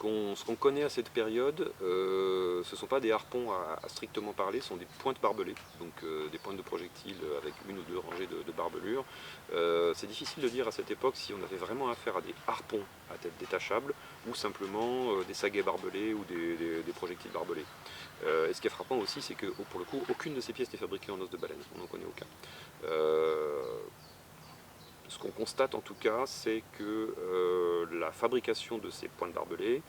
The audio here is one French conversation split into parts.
Ce qu'on connaît à cette période, ce ne sont pas des harpons à strictement parler, ce sont des pointes barbelées, donc des pointes de projectiles avec une ou deux rangées de barbelures. C'est difficile de dire à cette époque si on avait vraiment affaire à des harpons à tête détachable ou simplement des saguets barbelés ou des projectiles barbelés. Et ce qui est frappant aussi, c'est que pour le coup, aucune de ces pièces n'est fabriquée en os de baleine, on n'en connaît aucun. Ce qu'on constate en tout cas, c'est que la fabrication de ces pointes barbelées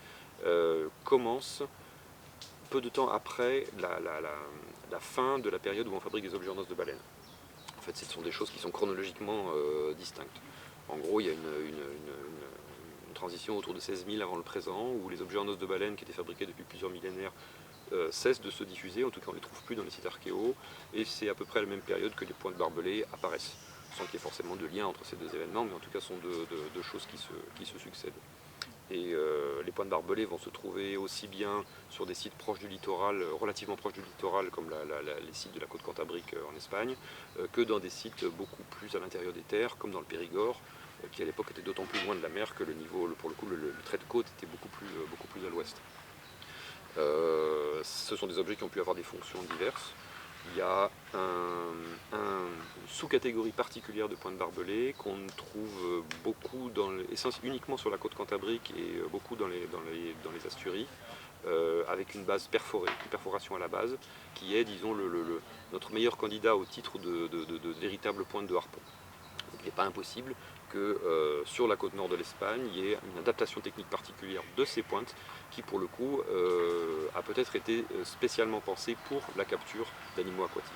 commence peu de temps après la fin de la période où on fabrique des objets en os de baleine. En fait, ce sont des choses qui sont chronologiquement distinctes. En gros, il y a une transition autour de 16 000 avant le présent, où les objets en os de baleine qui étaient fabriqués depuis plusieurs millénaires cessent de se diffuser, en tout cas on ne les trouve plus dans les sites archéaux, et c'est à peu près à la même période que les pointes barbelées apparaissent, sans qu'il y ait forcément de lien entre ces deux événements, mais en tout cas ce sont deux choses qui se succèdent. Et les pointes barbelées vont se trouver aussi bien sur des sites proches du littoral, relativement proches du littoral, comme les sites de la côte cantabrique en Espagne, que dans des sites beaucoup plus à l'intérieur des terres, comme dans le Périgord, qui à l'époque était d'autant plus loin de la mer que le niveau, pour le coup, le trait de côte était beaucoup plus à l'ouest. Ce sont des objets qui ont pu avoir des fonctions diverses. Il y a une sous-catégorie particulière de pointes barbelées qu'on trouve beaucoup, uniquement sur la côte cantabrique et beaucoup dans les Asturies, avec une base perforée, une perforation à la base, qui est, disons, notre meilleur candidat au titre de véritable pointe de harpon. Donc, il n'est pas impossible que sur la côte nord de l'Espagne, il y ait une adaptation technique particulière de ces pointes qui, pour le coup, a peut-être été spécialement pensée pour la capture d'animaux aquatiques.